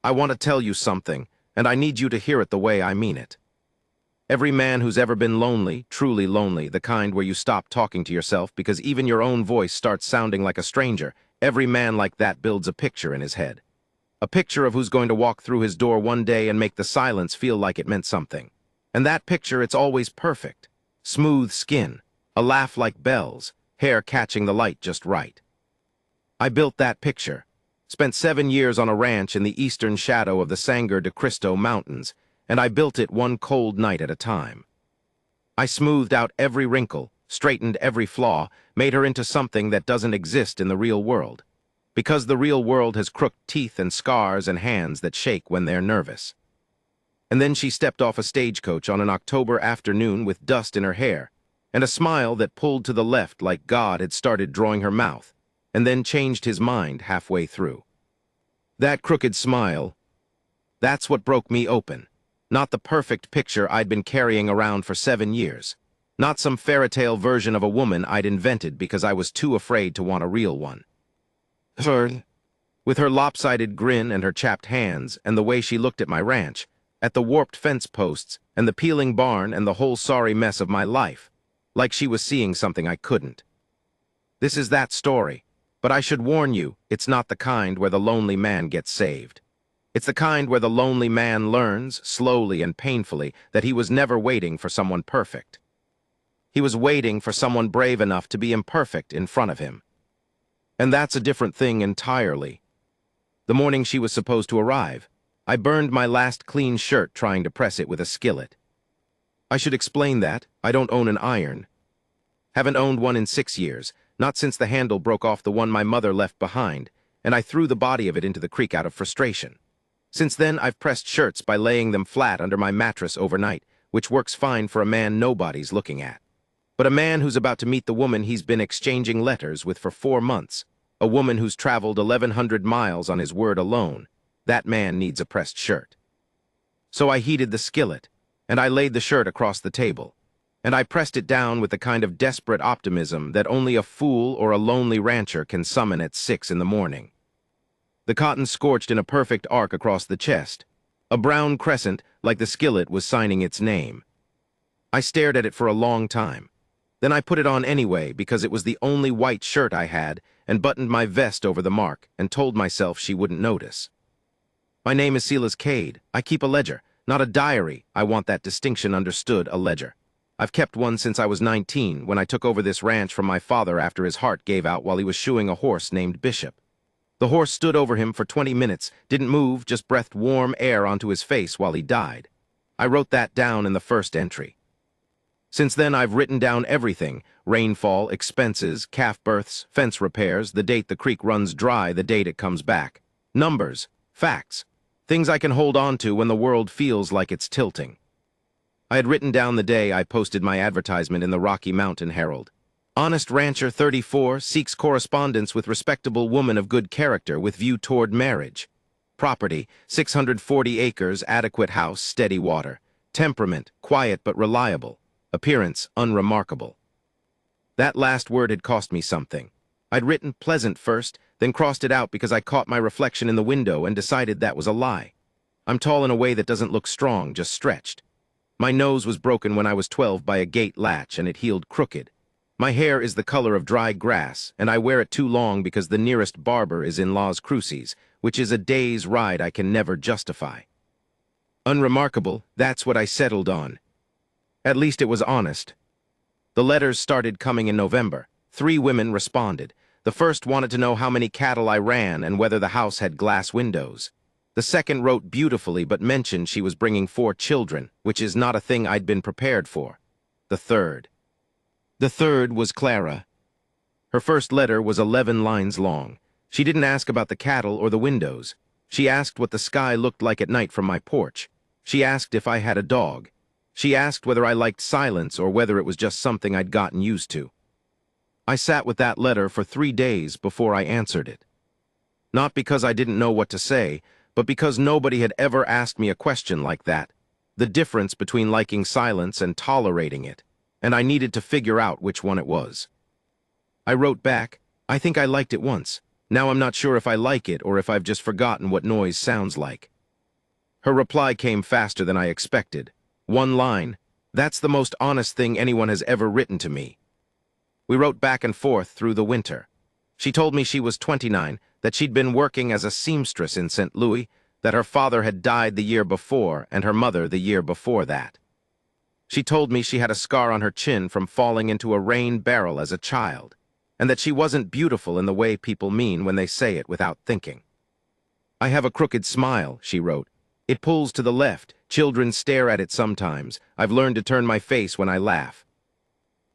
I want to tell you something, and I need you to hear it the way I mean it. Every man who's ever been lonely, truly lonely, the kind where you stop talking to yourself because even your own voice starts sounding like a stranger, every man like that builds a picture in his head. A picture of who's going to walk through his door one day and make the silence feel like it meant something. And that picture, it's always perfect. Smooth skin, a laugh like bells, hair catching the light just right. I built that picture. Spent 7 years on a ranch in the eastern shadow of the Sangre de Cristo Mountains, and I built it one cold night at a time. I smoothed out every wrinkle, straightened every flaw, made her into something that doesn't exist in the real world. Because the real world has crooked teeth and scars and hands that shake when they're nervous. And then she stepped off a stagecoach on an October afternoon with dust in her hair, and a smile that pulled to the left like God had started drawing her mouth, and then changed his mind halfway through. That crooked smile, that's what broke me open. Not the perfect picture I'd been carrying around for 7 years. Not some fairy tale version of a woman I'd invented because I was too afraid to want a real one. With her lopsided grin and her chapped hands and the way she looked at my ranch, at the warped fence posts and the peeling barn and the whole sorry mess of my life, like she was seeing something I couldn't. This is that story, but I should warn you, it's not the kind where the lonely man gets saved. It's the kind where the lonely man learns, slowly and painfully, that he was never waiting for someone perfect. He was waiting for someone brave enough to be imperfect in front of him. And that's a different thing entirely. The morning she was supposed to arrive, I burned my last clean shirt trying to press it with a skillet. I should explain that I don't own an iron. Haven't owned one in 6 years, not since the handle broke off the one my mother left behind, and I threw the body of it into the creek out of frustration. Since then, I've pressed shirts by laying them flat under my mattress overnight, which works fine for a man nobody's looking at. But a man who's about to meet the woman he's been exchanging letters with for 4 months, a woman who's traveled 1,100 miles on his word alone, that man needs a pressed shirt. So I heated the skillet, and I laid the shirt across the table, and I pressed it down with the kind of desperate optimism that only a fool or a lonely rancher can summon at 6 in the morning. The cotton scorched in a perfect arc across the chest, a brown crescent like the skillet was signing its name. I stared at it for a long time. Then I put it on anyway because it was the only white shirt I had and buttoned my vest over the mark and told myself she wouldn't notice. My name is Silas Cade. I keep a ledger, not a diary. I want that distinction understood, a ledger. I've kept one since I was 19 when I took over this ranch from my father after his heart gave out while he was shoeing a horse named Bishop. The horse stood over him for 20 minutes, didn't move, just breathed warm air onto his face while he died. I wrote that down in the first entry. Since then, I've written down everything: rainfall, expenses, calf births, fence repairs, the date the creek runs dry, the date it comes back. Numbers, facts, things I can hold on to when the world feels like it's tilting. I had written down the day I posted my advertisement in the Rocky Mountain Herald. Honest rancher 34 seeks correspondence with respectable woman of good character with view toward marriage. Property, 640 acres, adequate house, steady water. Temperament, quiet but reliable. Appearance, unremarkable. That last word had cost me something. I'd written pleasant first, then crossed it out because I caught my reflection in the window and decided that was a lie. I'm tall in a way that doesn't look strong, just stretched. My nose was broken when I was 12 by a gate latch and it healed crooked. My hair is the color of dry grass, and I wear it too long because the nearest barber is in Las Cruces, which is a day's ride I can never justify. Unremarkable, that's what I settled on. At least it was honest. The letters started coming in November. 3 women responded. The first wanted to know how many cattle I ran and whether the house had glass windows. The second wrote beautifully but mentioned she was bringing 4 children, which is not a thing I'd been prepared for. The third was Clara. Her first letter was 11 lines long. She didn't ask about the cattle or the windows. She asked what the sky looked like at night from my porch. She asked if I had a dog. She asked whether I liked silence or whether it was just something I'd gotten used to. I sat with that letter for 3 days before I answered it. Not because I didn't know what to say, but because nobody had ever asked me a question like that. The difference between liking silence and tolerating it. And I needed to figure out which one it was. I wrote back, I think I liked it once. Now I'm not sure if I like it or if I've just forgotten what noise sounds like. Her reply came faster than I expected. One line, "That's the most honest thing anyone has ever written to me." We wrote back and forth through the winter. She told me she was 29, that she'd been working as a seamstress in St. Louis, that her father had died the year before and her mother the year before that. She told me she had a scar on her chin from falling into a rain barrel as a child, and that she wasn't beautiful in the way people mean when they say it without thinking. "I have a crooked smile," she wrote. "It pulls to the left. Children stare at it sometimes. I've learned to turn my face when I laugh."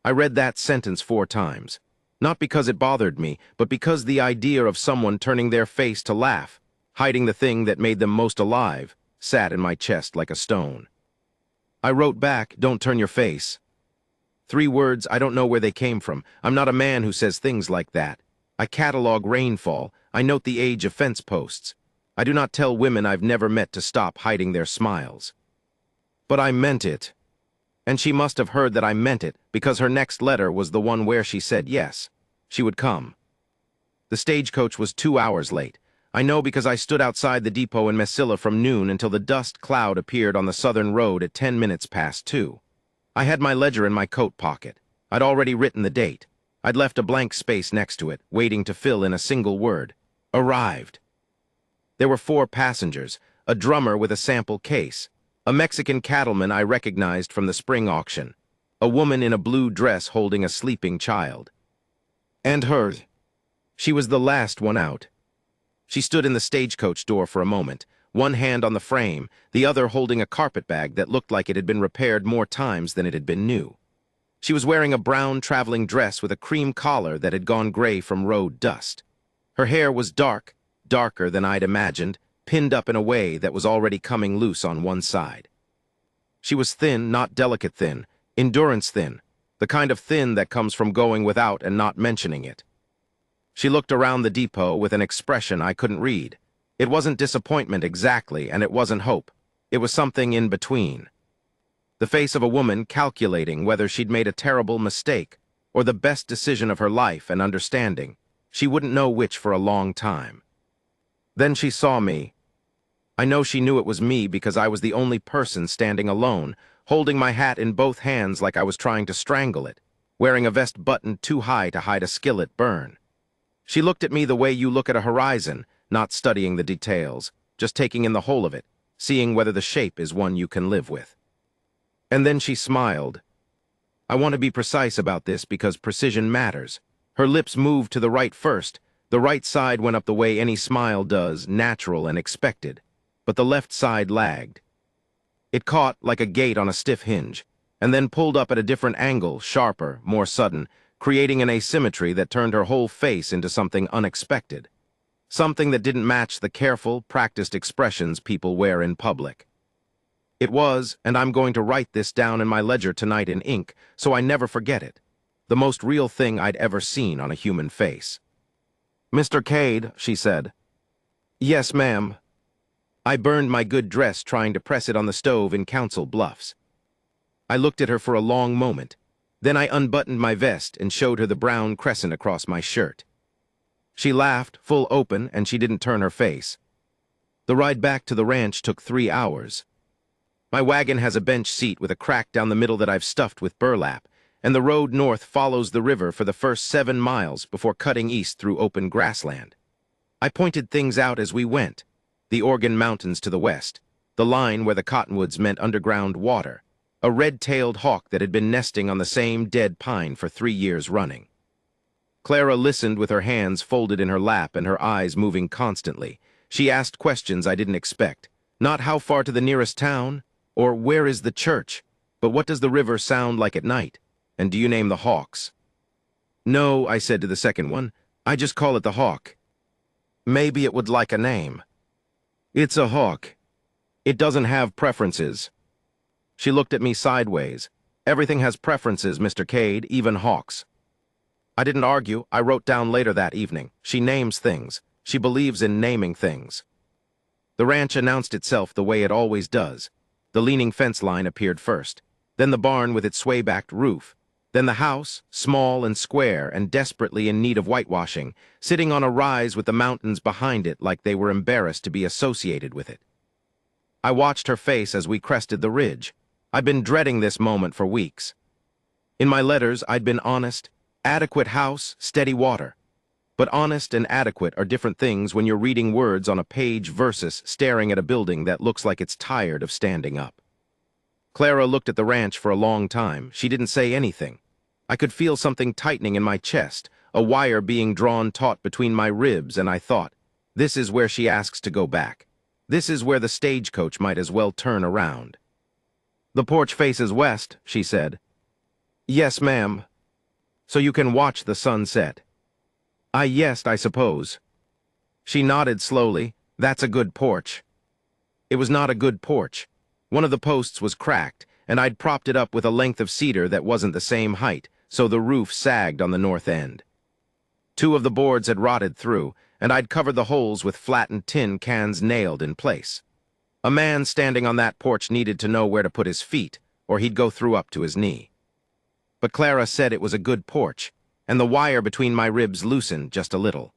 I read that sentence 4 times, not because it bothered me, but because the idea of someone turning their face to laugh, hiding the thing that made them most alive, sat in my chest like a stone. I wrote back, "Don't turn your face." 3 words, I don't know where they came from. I'm not a man who says things like that. I catalog rainfall. I note the age of fence posts. I do not tell women I've never met to stop hiding their smiles. But I meant it. And she must have heard that I meant it, because her next letter was the one where she said yes, she would come. The stagecoach was 2 hours late. I know because I stood outside the depot in Mesilla from noon until the dust cloud appeared on the southern road at 10 minutes past 2. I had my ledger in my coat pocket. I'd already written the date. I'd left a blank space next to it, waiting to fill in a single word. Arrived. There were 4 passengers, a drummer with a sample case, a Mexican cattleman I recognized from the spring auction, a woman in a blue dress holding a sleeping child. And her. She was the last one out. She stood in the stagecoach door for a moment, one hand on the frame, the other holding a carpet bag that looked like it had been repaired more times than it had been new. She was wearing a brown traveling dress with a cream collar that had gone gray from road dust. Her hair was dark, darker than I'd imagined, pinned up in a way that was already coming loose on one side. She was thin, not delicate thin, endurance thin, the kind of thin that comes from going without and not mentioning it. She looked around the depot with an expression I couldn't read. It wasn't disappointment exactly, and it wasn't hope. It was something in between. The face of a woman calculating whether she'd made a terrible mistake or the best decision of her life and understanding. She wouldn't know which for a long time. Then she saw me. I know she knew it was me because I was the only person standing alone, holding my hat in both hands like I was trying to strangle it, wearing a vest buttoned too high to hide a skillet burn. She looked at me the way you look at a horizon, not studying the details, just taking in the whole of it, seeing whether the shape is one you can live with. And then she smiled. I want to be precise about this because precision matters. Her lips moved to the right first. The right side went up the way any smile does, natural and expected, but the left side lagged. It caught like a gate on a stiff hinge, and then pulled up at a different angle, sharper, more sudden, creating an asymmetry that turned her whole face into something unexpected. Something that didn't match the careful, practiced expressions people wear in public. It was, and I'm going to write this down in my ledger tonight in ink, so I never forget it, the most real thing I'd ever seen on a human face. "Mr. Cade," she said. "Yes, ma'am." I burned my good dress trying to press it on the stove in Council Bluffs. I looked at her for a long moment. Then I unbuttoned my vest and showed her the brown crescent across my shirt. She laughed, full open, and she didn't turn her face. The ride back to the ranch took 3 hours. My wagon has a bench seat with a crack down the middle that I've stuffed with burlap, and the road north follows the river for the first 7 miles before cutting east through open grassland. I pointed things out as we went. The Organ Mountains to the west, the line where the cottonwoods meant underground water, a red-tailed hawk that had been nesting on the same dead pine for 3 years running. Clara listened with her hands folded in her lap and her eyes moving constantly. She asked questions I didn't expect. Not how far to the nearest town, or where is the church, but what does the river sound like at night, and do you name the hawks? "No," I said to the second one, "I just call it the hawk." "Maybe it would like a name." "It's a hawk. It doesn't have preferences." She looked at me sideways. "Everything has preferences, Mr. Cade, even hawks." I didn't argue. I wrote down later that evening. She names things. She believes in naming things. The ranch announced itself the way it always does. The leaning fence line appeared first, then the barn with its sway-backed roof, Then the house, small and square and desperately in need of whitewashing, sitting on a rise with the mountains behind it like they were embarrassed to be associated with it. I watched her face as we crested the ridge. I'd been dreading this moment for weeks. In my letters, I'd been honest, adequate house, steady water. But honest and adequate are different things when you're reading words on a page versus staring at a building that looks like it's tired of standing up. Clara looked at the ranch for a long time. She didn't say anything. I could feel something tightening in my chest, a wire being drawn taut between my ribs, and I thought, this is where she asks to go back. This is where the stagecoach might as well turn around. "The porch faces west," she said. "Yes, ma'am. So you can watch the sunset." I yesed, I suppose. She nodded slowly. "That's a good porch." It was not a good porch. One of the posts was cracked, and I'd propped it up with a length of cedar that wasn't the same height, so the roof sagged on the north end. Two of the boards had rotted through, and I'd covered the holes with flattened tin cans nailed in place. A man standing on that porch needed to know where to put his feet, or he'd go through up to his knee. But Clara said it was a good porch, and the wire between my ribs loosened just a little.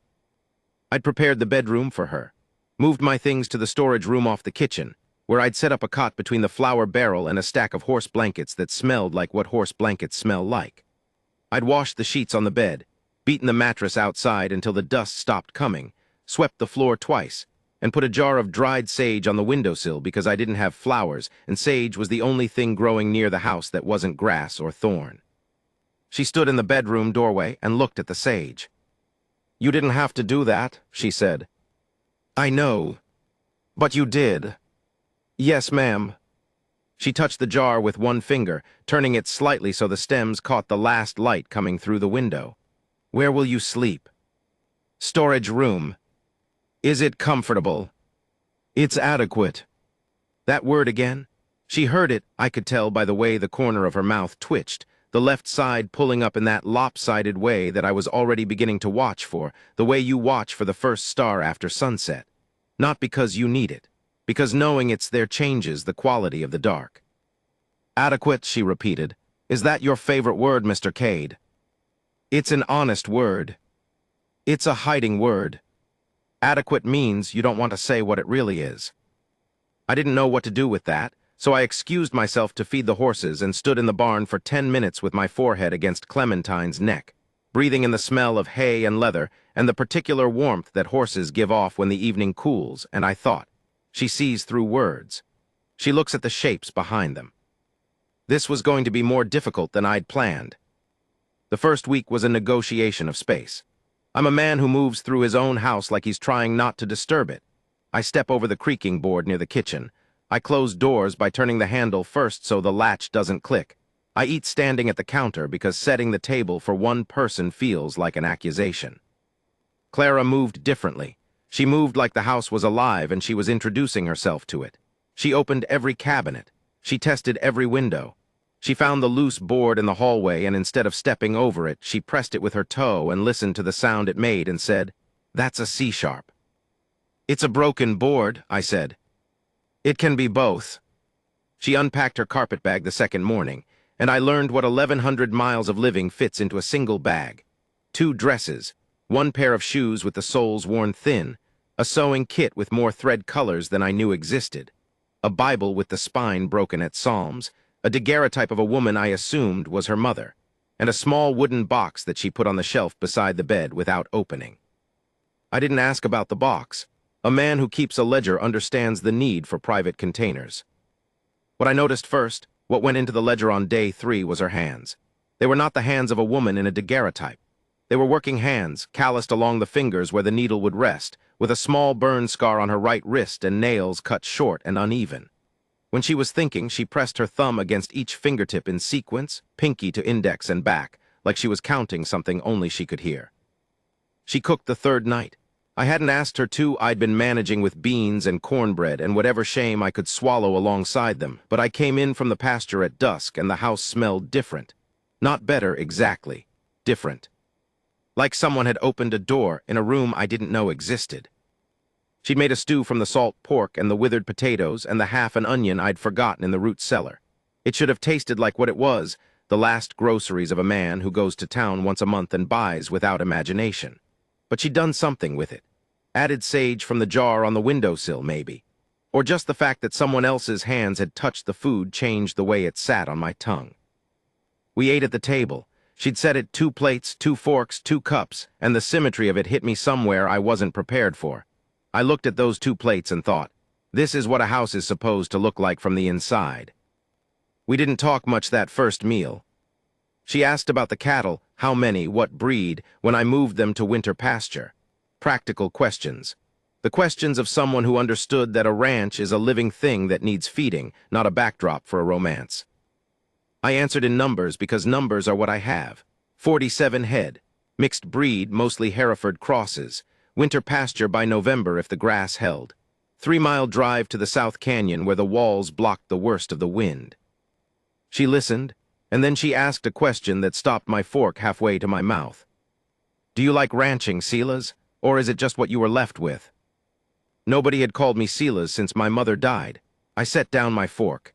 I'd prepared the bedroom for her, moved my things to the storage room off the kitchen, where I'd set up a cot between the flour barrel and a stack of horse blankets that smelled like what horse blankets smell like. I'd washed the sheets on the bed, beaten the mattress outside until the dust stopped coming, swept the floor twice, and put a jar of dried sage on the windowsill because I didn't have flowers, and sage was the only thing growing near the house that wasn't grass or thorn. She stood in the bedroom doorway and looked at the sage. "You didn't have to do that," she said. "I know. But you did." "Yes, ma'am." She touched the jar with one finger, turning it slightly so the stems caught the last light coming through the window. "Where will you sleep?" "Storage room." "Is it comfortable?" "It's adequate." That word again? She heard it, I could tell by the way the corner of her mouth twitched, the left side pulling up in that lopsided way that I was already beginning to watch for, the way you watch for the first star after sunset. Not because you need it, because knowing it's there changes the quality of the dark. "Adequate," she repeated. "Is that your favorite word, Mr. Cade?" "It's an honest word. It's a hiding word. Adequate means you don't want to say what it really is." I didn't know what to do with that, so I excused myself to feed the horses and stood in the barn for 10 minutes with my forehead against Clementine's neck, breathing in the smell of hay and leather and the particular warmth that horses give off when the evening cools, and I thought, she sees through words. She looks at the shapes behind them. This was going to be more difficult than I'd planned. The first week was a negotiation of space. I'm a man who moves through his own house like he's trying not to disturb it. I step over the creaking board near the kitchen. I close doors by turning the handle first so the latch doesn't click. I eat standing at the counter because setting the table for one person feels like an accusation. Clara moved differently. She moved like the house was alive and she was introducing herself to it. She opened every cabinet. She tested every window. She found the loose board in the hallway and instead of stepping over it, she pressed it with her toe and listened to the sound it made and said, "That's a C-sharp." "It's a broken board," I said. "It can be both." She unpacked her carpetbag the second morning, and I learned what 1,100 miles of living fits into a single bag. 2 dresses, 1 pair of shoes with the soles worn thin, a sewing kit with more thread colors than I knew existed, a Bible with the spine broken at Psalms, a daguerreotype of a woman I assumed was her mother, and a small wooden box that she put on the shelf beside the bed without opening. I didn't ask about the box. A man who keeps a ledger understands the need for private containers. What I noticed first, what went into the ledger on day 3, was her hands. They were not the hands of a woman in a daguerreotype. They were working hands, calloused along the fingers where the needle would rest, with a small burn scar on her right wrist and nails cut short and uneven. When she was thinking, she pressed her thumb against each fingertip in sequence, pinky to index and back, like she was counting something only she could hear. She cooked the 3rd night. I hadn't asked her to. I'd been managing with beans and cornbread and whatever shame I could swallow alongside them, but I came in from the pasture at dusk and the house smelled different. Not better, exactly. Different. Like someone had opened a door in a room I didn't know existed. She'd made a stew from the salt pork and the withered potatoes and the half an onion I'd forgotten in the root cellar. It should have tasted like what it was, the last groceries of a man who goes to town once a month and buys without imagination. But she'd done something with it. Added sage from the jar on the windowsill, maybe. Or just the fact that someone else's hands had touched the food changed the way it sat on my tongue. We ate at the table. She'd set it 2 plates, 2 forks, 2 cups, and the symmetry of it hit me somewhere I wasn't prepared for. I looked at those 2 plates and thought, this is what a house is supposed to look like from the inside. We didn't talk much that first meal. She asked about the cattle, how many, what breed, when I moved them to winter pasture. Practical questions. The questions of someone who understood that a ranch is a living thing that needs feeding, not a backdrop for a romance. I answered in numbers because numbers are what I have. 47 head. Mixed breed, mostly Hereford crosses. Winter pasture by November if the grass held. 3-mile drive to the South Canyon where the walls blocked the worst of the wind. She listened, and then she asked a question that stopped my fork halfway to my mouth. Do you like ranching, Silas, or is it just what you were left with? Nobody had called me Silas since my mother died. I set down my fork.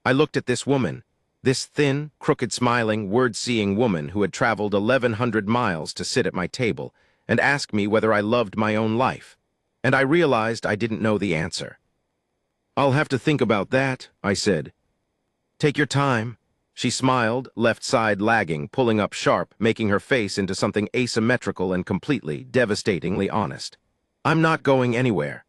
I looked at this woman, this thin, crooked-smiling, word-seeing woman who had traveled 1,100 miles to sit at my table and ask me whether I loved my own life, and I realized I didn't know the answer. I'll have to think about that, I said. Take your time. She smiled, left side lagging, pulling up sharp, making her face into something asymmetrical and completely, devastatingly honest. I'm not going anywhere.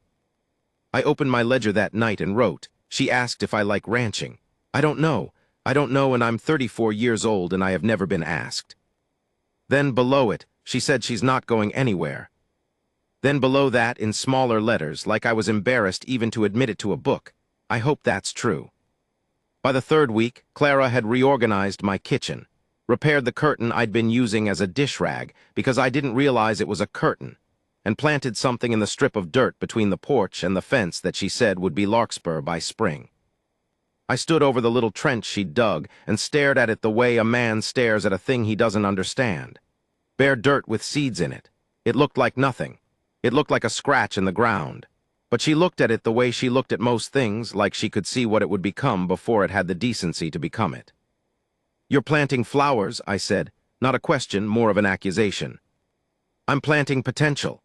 I opened my ledger that night and wrote. She asked if I like ranching. I don't know, and I'm 34 years old and I have never been asked. Then below it, she said she's not going anywhere. Then below that, in smaller letters, like I was embarrassed even to admit it to a book, I hope that's true. By the 3rd week, Clara had reorganized my kitchen, repaired the curtain I'd been using as a dish rag because I didn't realize it was a curtain, and planted something in the strip of dirt between the porch and the fence that she said would be larkspur by spring. I stood over the little trench she'd dug and stared at it the way a man stares at a thing he doesn't understand. Bare dirt with seeds in it. It looked like nothing. It looked like a scratch in the ground. But she looked at it the way she looked at most things, like she could see what it would become before it had the decency to become it. You're planting flowers, I said. Not a question, more of an accusation. I'm planting potential.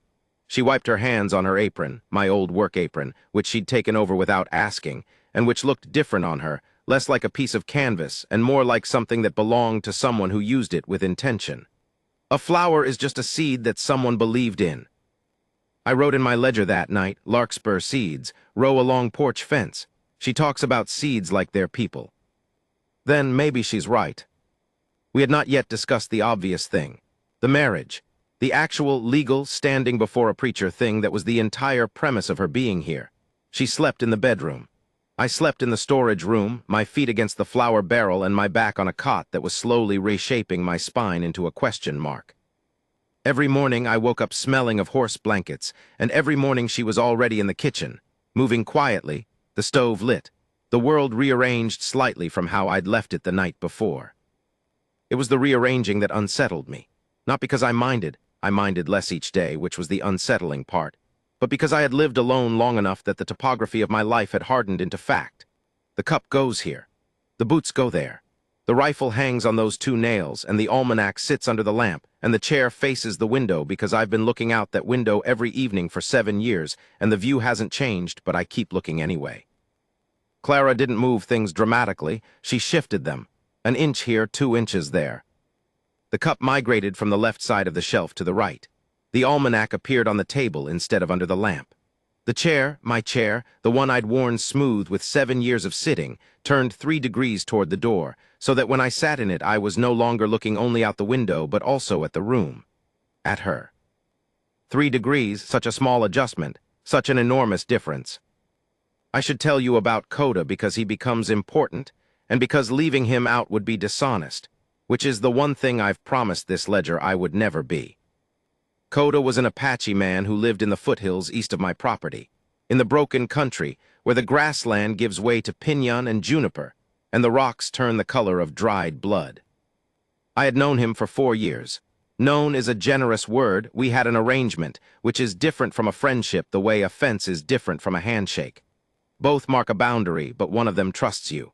She wiped her hands on her apron, my old work apron, which she'd taken over without asking, and which looked different on her, less like a piece of canvas and more like something that belonged to someone who used it with intention. A flower is just a seed that someone believed in. I wrote in my ledger that night, larkspur seeds, row along porch fence. She talks about seeds like they're people. Then maybe she's right. We had not yet discussed the obvious thing, the marriage, the actual legal standing before a preacher thing that was the entire premise of her being here. She slept in the bedroom. I slept in the storage room, my feet against the flour barrel and my back on a cot that was slowly reshaping my spine into a question mark. Every morning I woke up smelling of horse blankets, and every morning she was already in the kitchen, moving quietly, the stove lit, the world rearranged slightly from how I'd left it the night before. It was the rearranging that unsettled me, not because I minded less each day, which was the unsettling part, but because I had lived alone long enough that the topography of my life had hardened into fact. The cup goes here. The boots go there. The rifle hangs on those 2 nails, and the almanac sits under the lamp, and the chair faces the window because I've been looking out that window every evening for 7 years, and the view hasn't changed, but I keep looking anyway. Clara didn't move things dramatically. She shifted them. 1 inch here, 2 inches there. The cup migrated from the left side of the shelf to the right. The almanac appeared on the table instead of under the lamp. The chair, my chair, the one I'd worn smooth with 7 years of sitting, turned 3 degrees toward the door, so that when I sat in it I was no longer looking only out the window but also at the room. At her. 3 degrees, such a small adjustment, such an enormous difference. I should tell you about Coda because he becomes important, and because leaving him out would be dishonest, which is the one thing I've promised this ledger I would never be. Coda was an Apache man who lived in the foothills east of my property, in the broken country where the grassland gives way to pinon and juniper, and the rocks turn the color of dried blood. I had known him for 4 years. Known is a generous word. We had an arrangement, which is different from a friendship the way a fence is different from a handshake. Both mark a boundary, but one of them trusts you.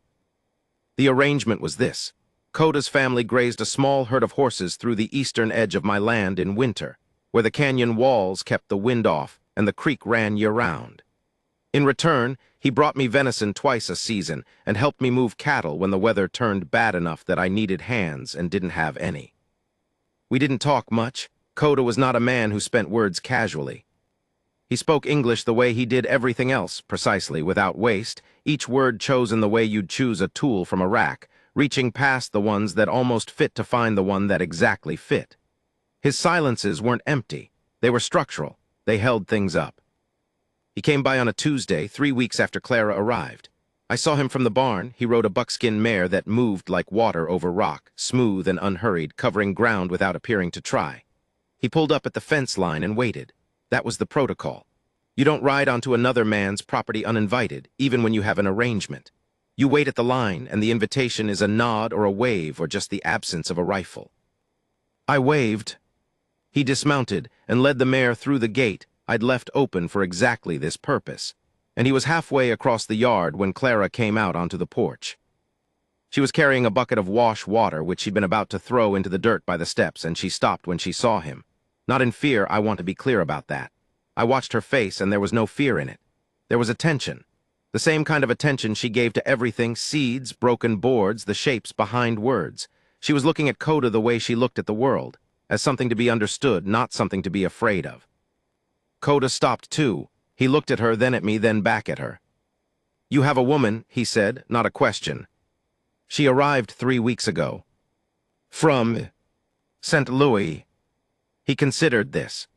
The arrangement was this. Koda's family grazed a small herd of horses through the eastern edge of my land in winter, where the canyon walls kept the wind off and the creek ran year-round. In return, he brought me venison twice a season and helped me move cattle when the weather turned bad enough that I needed hands and didn't have any. We didn't talk much. Koda was not a man who spent words casually. He spoke English the way he did everything else, precisely, without waste, each word chosen the way you'd choose a tool from a rack, reaching past the ones that almost fit to find the one that exactly fit. His silences weren't empty. They were structural. They held things up. He came by on a Tuesday, 3 weeks after Clara arrived. I saw him from the barn. He rode a buckskin mare that moved like water over rock, smooth and unhurried, covering ground without appearing to try. He pulled up at the fence line and waited. That was the protocol. You don't ride onto another man's property uninvited, even when you have an arrangement. You wait at the line, and the invitation is a nod or a wave or just the absence of a rifle. I waved. He dismounted and led the mare through the gate I'd left open for exactly this purpose, and he was halfway across the yard when Clara came out onto the porch. She was carrying a bucket of wash water which she'd been about to throw into the dirt by the steps, and she stopped when she saw him. Not in fear, I want to be clear about that. I watched her face, and there was no fear in it. There was attention. The same kind of attention she gave to everything, seeds, broken boards, the shapes behind words. She was looking at Koda the way she looked at the world, as something to be understood, not something to be afraid of. Koda stopped too. He looked at her, then at me, then back at her. "You have a woman," he said, not a question. "She arrived 3 weeks ago. From St. Louis." He considered this.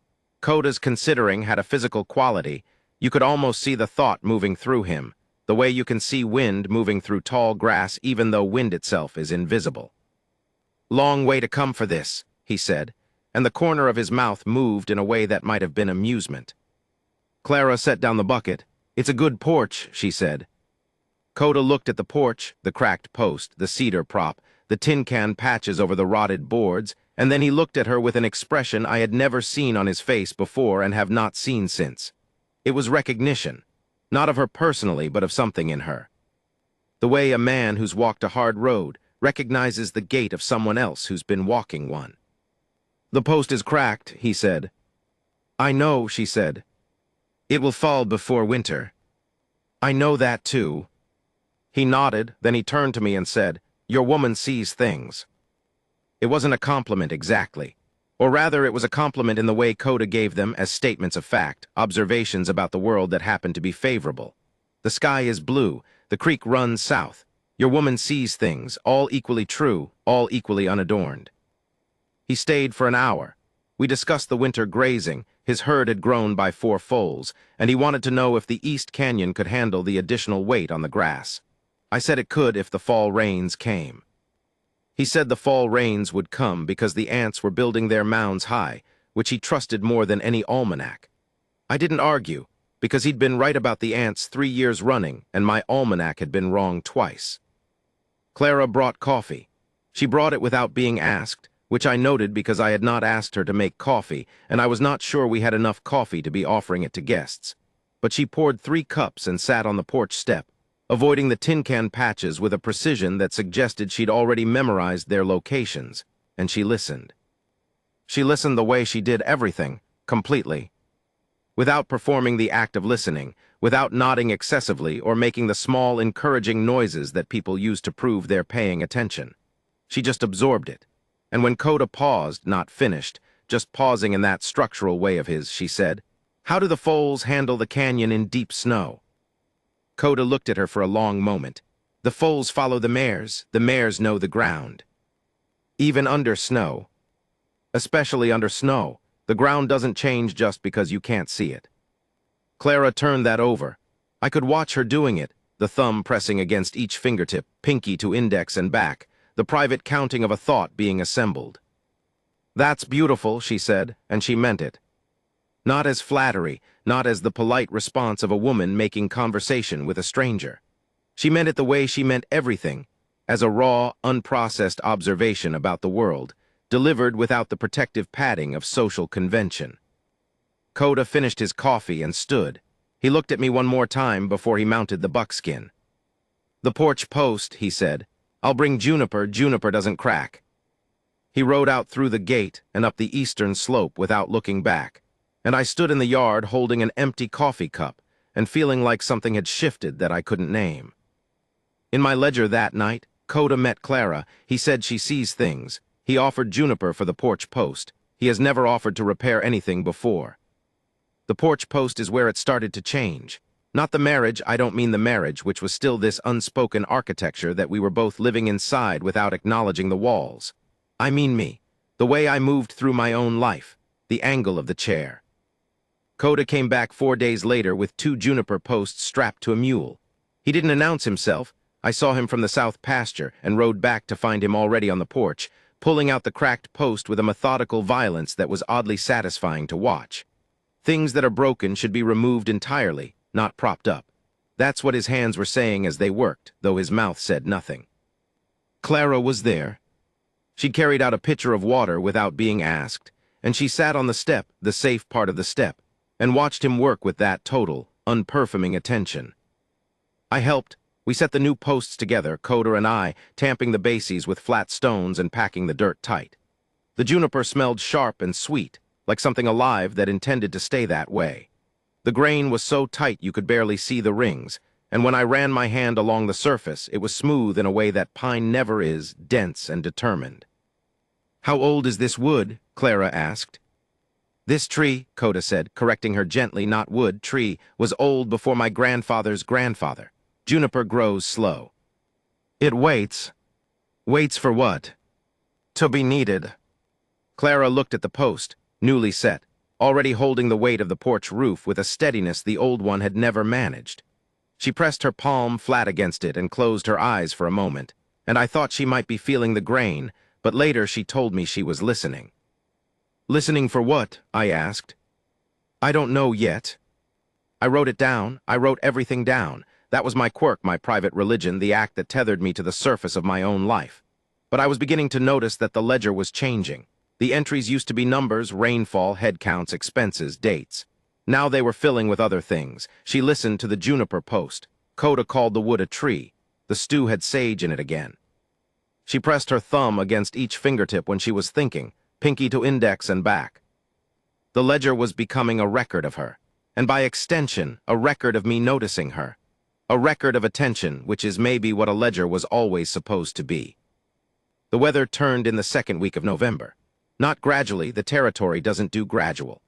Koda's considering had a physical quality. You could almost see the thought moving through him, the way you can see wind moving through tall grass even though wind itself is invisible. "Long way to come for this," he said, and the corner of his mouth moved in a way that might have been amusement. Clara set down the bucket. "It's a good porch," she said. Koda looked at the porch, the cracked post, the cedar prop, the tin can patches over the rotted boards, and then he looked at her with an expression I had never seen on his face before and have not seen since. It was recognition, not of her personally, but of something in her. The way a man who's walked a hard road recognizes the gait of someone else who's been walking one. "The post is cracked," he said. "I know," she said. "It will fall before winter." "I know that too." He nodded, then he turned to me and said, "Your woman sees things." It wasn't a compliment exactly. Or rather, it was a compliment in the way Koda gave them as statements of fact, observations about the world that happened to be favorable. The sky is blue, the creek runs south. Your woman sees things, all equally true, all equally unadorned. He stayed for an hour. We discussed the winter grazing. His herd had grown by 4 foals, and he wanted to know if the East Canyon could handle the additional weight on the grass. I said it could if the fall rains came. He said the fall rains would come because the ants were building their mounds high, which he trusted more than any almanac. I didn't argue, because he'd been right about the ants 3 years running, and my almanac had been wrong twice. Clara brought coffee. She brought it without being asked, which I noted because I had not asked her to make coffee, and I was not sure we had enough coffee to be offering it to guests. But she poured 3 cups and sat on the porch step, avoiding the tin can patches with a precision that suggested she'd already memorized their locations, and she listened. She listened the way she did everything, completely. Without performing the act of listening, without nodding excessively or making the small, encouraging noises that people use to prove they're paying attention. She just absorbed it. And when Koda paused, not finished, just pausing in that structural way of his, she said, "How do the foals handle the canyon in deep snow?" Koda looked at her for a long moment. "The foals follow the mares know the ground. Even under snow. Especially under snow, the ground doesn't change just because you can't see it." Clara turned that over. I could watch her doing it, the thumb pressing against each fingertip, pinky to index and back, the private counting of a thought being assembled. "That's beautiful," she said, and she meant it. Not as flattery, not as the polite response of a woman making conversation with a stranger. She meant it the way she meant everything, as a raw, unprocessed observation about the world, delivered without the protective padding of social convention. Koda finished his coffee and stood. He looked at me one more time before he mounted the buckskin. "The porch post," he said. I'll bring Juniper. Juniper doesn't crack. He rode out through the gate and up the eastern slope without looking back, and I stood in the yard holding an empty coffee cup and feeling like something had shifted that I couldn't name. In my ledger that night, Coda met Clara. He said she sees things. He offered Juniper for the porch post. He has never offered to repair anything before. The porch post is where it started to change. Not the marriage, I don't mean the marriage, which was still this unspoken architecture that we were both living inside without acknowledging the walls. I mean me, the way I moved through my own life, the angle of the chair. Coda came back 4 days later with 2 juniper posts strapped to a mule. He didn't announce himself. I saw him from the south pasture and rode back to find him already on the porch, pulling out the cracked post with a methodical violence that was oddly satisfying to watch. Things that are broken should be removed entirely, not propped up. That's what his hands were saying as they worked, though his mouth said nothing. Clara was there. She carried out a pitcher of water without being asked, and she sat on the step, the safe part of the step, and watched him work with that total, unperforming attention. I helped. We set the new posts together, Coda and I, tamping the bases with flat stones and packing the dirt tight. The juniper smelled sharp and sweet, like something alive that intended to stay that way. The grain was so tight you could barely see the rings, and when I ran my hand along the surface, it was smooth in a way that pine never is, dense and determined. "How old is this wood?" Clara asked. "This tree," Coda said, correcting her gently, not wood, tree, "was old before my grandfather's grandfather. Juniper grows slow. It waits. Waits for what? To be needed." Clara looked at the post, newly set, already holding the weight of the porch roof with a steadiness the old one had never managed. She pressed her palm flat against it and closed her eyes for a moment, and I thought she might be feeling the grain, but later she told me she was listening. "Listening for what?" I asked. "I don't know yet. I wrote it down. I wrote everything down. That was my quirk, my private religion, the act that tethered me to the surface of my own life. But I was beginning to notice that the ledger was changing. The entries used to be numbers, rainfall, head counts, expenses, dates. Now they were filling with other things. She listened to the juniper post. Coda called the wood a tree. The stew had sage in it again. She pressed her thumb against each fingertip when she was thinking, pinky to index and back. The ledger was becoming a record of her, and by extension, a record of me noticing her. A record of attention, which is maybe what a ledger was always supposed to be. The weather turned in the second week of November. Not gradually, the territory doesn't do gradual.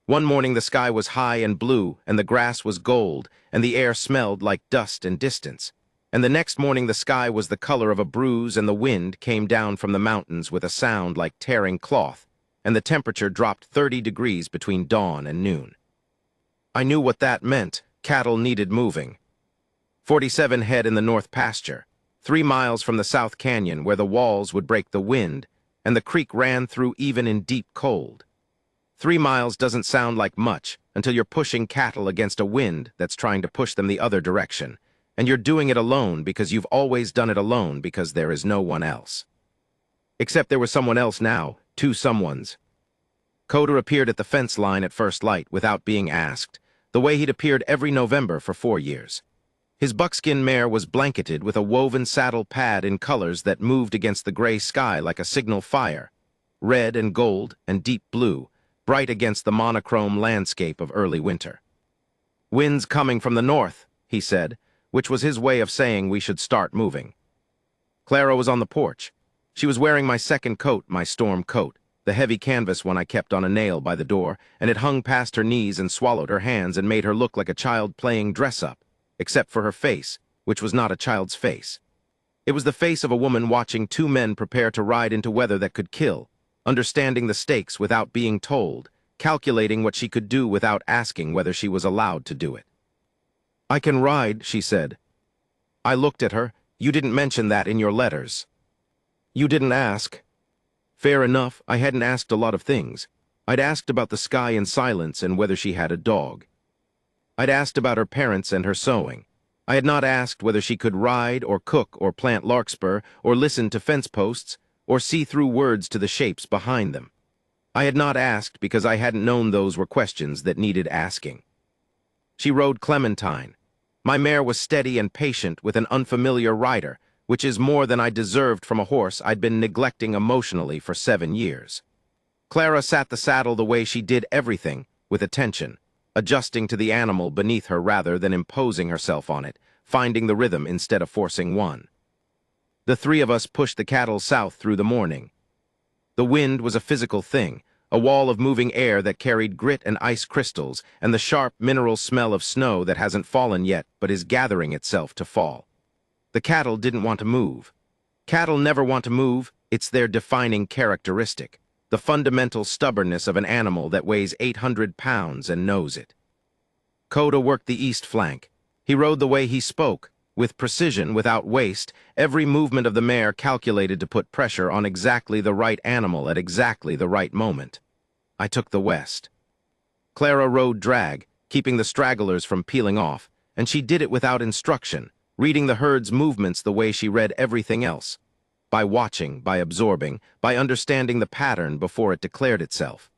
One morning the sky was high and blue, and the grass was gold, and the air smelled like dust and distance. And the next morning the sky was the color of a bruise, and the wind came down from the mountains with a sound like tearing cloth, and the temperature dropped 30 degrees between dawn and noon. I knew what that meant. Cattle needed moving. 47 head in the north pasture, 3 miles from the South Canyon where the walls would break the wind, and the creek ran through even in deep cold. 3 miles doesn't sound like much until you're pushing cattle against a wind that's trying to push them the other direction, and you're doing it alone because you've always done it alone because there is no one else. Except there was someone else now, 2 someones. Coda appeared at the fence line at first light without being asked, the way he'd appeared every November for 4 years. His buckskin mare was blanketed with a woven saddle pad in colors that moved against the gray sky like a signal fire, red and gold and deep blue, bright against the monochrome landscape of early winter. "Wind's coming from the north," he said, which was his way of saying we should start moving. Clara was on the porch. She was wearing my second coat, my storm coat, the heavy canvas one I kept on a nail by the door, and it hung past her knees and swallowed her hands and made her look like a child playing dress-up, except for her face, which was not a child's face. It was the face of a woman watching 2 men prepare to ride into weather that could kill, understanding the stakes without being told, calculating what she could do without asking whether she was allowed to do it. "I can ride," she said. I looked at her. "You didn't mention that in your letters." "You didn't ask." Fair enough, I hadn't asked a lot of things. I'd asked about the sky in silence and whether she had a dog. I'd asked about her parents and her sewing. I had not asked whether she could ride or cook or plant larkspur or listen to fence posts or see through words to the shapes behind them. I had not asked because I hadn't known those were questions that needed asking. She rode Clementine. My mare was steady and patient with an unfamiliar rider, which is more than I deserved from a horse I'd been neglecting emotionally for 7 years. Clara sat the saddle the way she did everything, with attention, adjusting to the animal beneath her rather than imposing herself on it, finding the rhythm instead of forcing one. The three of us pushed the cattle south through the morning. The wind was a physical thing, a wall of moving air that carried grit and ice crystals, and the sharp mineral smell of snow that hasn't fallen yet but is gathering itself to fall. The cattle didn't want to move. Cattle never want to move, it's their defining characteristic, the fundamental stubbornness of an animal that weighs 800 pounds and knows it. Coda worked the east flank. He rode the way he spoke, with precision, without waste, every movement of the mare calculated to put pressure on exactly the right animal at exactly the right moment. I took the west. Clara rode drag, keeping the stragglers from peeling off, and she did it without instruction, reading the herd's movements the way she read everything else, by watching, by absorbing, by understanding the pattern before it declared itself.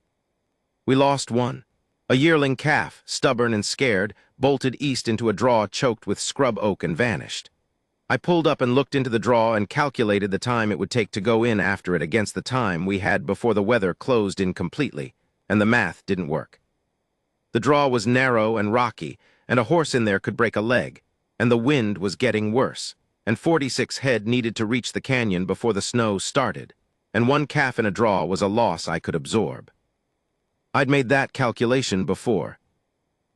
We lost one. A yearling calf, stubborn and scared, bolted east into a draw choked with scrub oak and vanished. I pulled up and looked into the draw and calculated the time it would take to go in after it against the time we had before the weather closed in completely, and the math didn't work. The draw was narrow and rocky, and a horse in there could break a leg, and the wind was getting worse, and 46 head needed to reach the canyon before the snow started, and one calf in a draw was a loss I could absorb. I'd made that calculation before.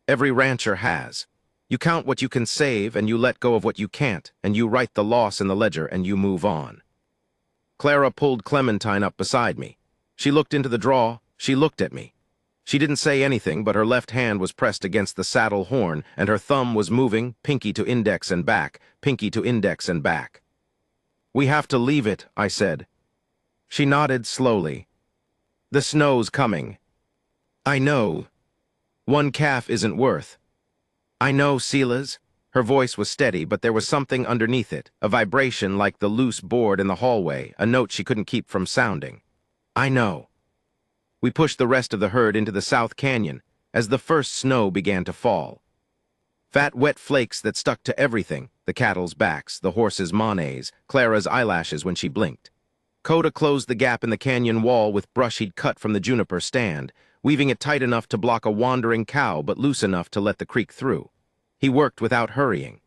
Every rancher has. You count what you can save and you let go of what you can't, and you write the loss in the ledger and you move on. Clara pulled Clementine up beside me. She looked into the draw, she looked at me. She didn't say anything, but her left hand was pressed against the saddle horn, and her thumb was moving, pinky to index and back, pinky to index and back. "We have to leave it," I said. She nodded slowly. "The snow's coming." "I know. One calf isn't worth." "I know, Silas." Her voice was steady, but there was something underneath it, a vibration like the loose board in the hallway, a note she couldn't keep from sounding. "I know." We pushed the rest of the herd into the South Canyon as the first snow began to fall. Fat, wet flakes that stuck to everything, the cattle's backs, the horses' monays, Clara's eyelashes when she blinked. Coda closed the gap in the canyon wall with brush he'd cut from the juniper stand, weaving it tight enough to block a wandering cow but loose enough to let the creek through. He worked without hurrying.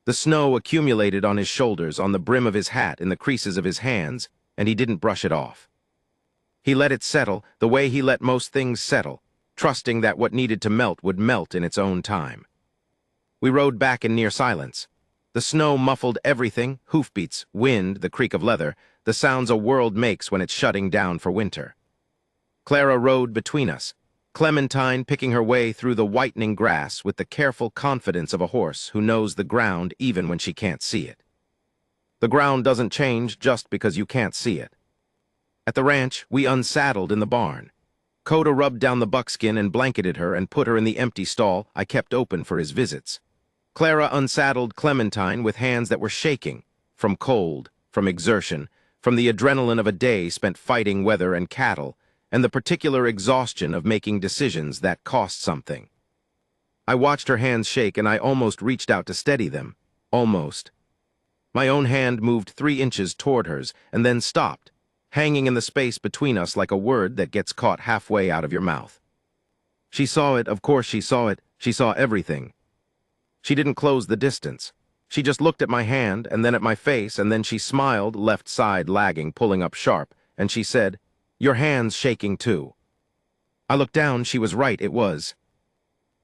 The snow accumulated on his shoulders, on the brim of his hat, in the creases of his hands, and he didn't brush it off. He let it settle the way he let most things settle, trusting that what needed to melt would melt in its own time. We rode back in near silence. The snow muffled everything, hoofbeats, wind, the creak of leather, the sounds a world makes when it's shutting down for winter. Clara rode between us, Clementine picking her way through the whitening grass with the careful confidence of a horse who knows the ground even when she can't see it. The ground doesn't change just because you can't see it. At the ranch, we unsaddled in the barn. Coda rubbed down the buckskin and blanketed her and put her in the empty stall I kept open for his visits. Clara unsaddled Clementine with hands that were shaking, from cold, from exertion, from the adrenaline of a day spent fighting weather and cattle, and the particular exhaustion of making decisions that cost something. I watched her hands shake and I almost reached out to steady them. Almost. My own hand moved 3 inches toward hers and then stopped, hanging in the space between us like a word that gets caught halfway out of your mouth. She saw it, of course she saw it, she saw everything. She didn't close the distance. She just looked at my hand and then at my face, and then she smiled, left side lagging, pulling up sharp, and she said, "Your hand's shaking too." I looked down, she was right, it was.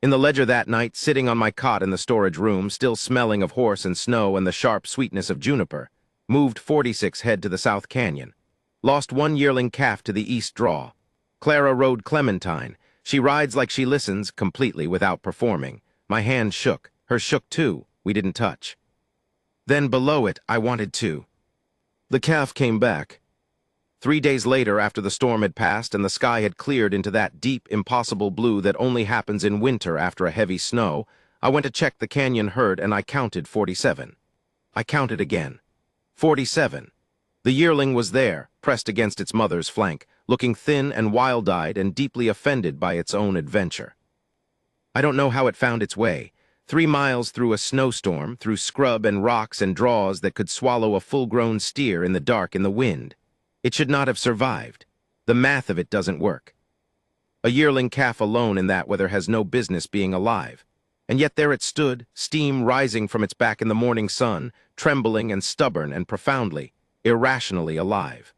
In the ledger that night, sitting on my cot in the storage room, still smelling of horse and snow and the sharp sweetness of juniper, moved 46 head to the South Canyon. Lost one yearling calf to the east draw. Clara rode Clementine. She rides like she listens, completely without performing. My hand shook. Hers shook too. We didn't touch. Then below it, I wanted to. The calf came back. 3 days later, after the storm had passed and the sky had cleared into that deep, impossible blue that only happens in winter after a heavy snow, I went to check the canyon herd and I counted 47. I counted again. 47. The yearling was there, pressed against its mother's flank, looking thin and wild-eyed and deeply offended by its own adventure. I don't know how it found its way. 3 miles through a snowstorm, through scrub and rocks and draws that could swallow a full-grown steer in the dark in the wind. It should not have survived. The math of it doesn't work. A yearling calf alone in that weather has no business being alive. And yet there it stood, steam rising from its back in the morning sun, trembling and stubborn and profoundly, irrationally alive.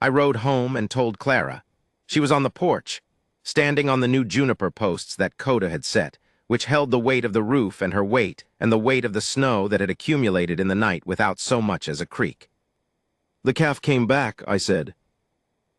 I rode home and told Clara. She was on the porch, standing on the new juniper posts that Coda had set, which held the weight of the roof and her weight and the weight of the snow that had accumulated in the night without so much as a creak. "The calf came back," I said.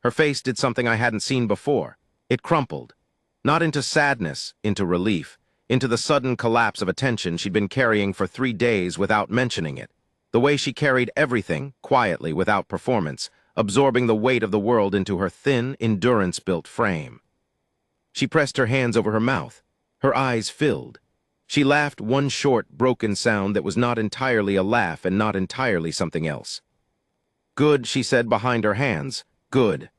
Her face did something I hadn't seen before. It crumpled, not into sadness, into relief, into the sudden collapse of attention she'd been carrying for 3 days without mentioning it, the way she carried everything, quietly, without performance, absorbing the weight of the world into her thin, endurance-built frame. She pressed her hands over her mouth. Her eyes filled. She laughed one short, broken sound that was not entirely a laugh and not entirely something else. "Good," she said behind her hands. "Good."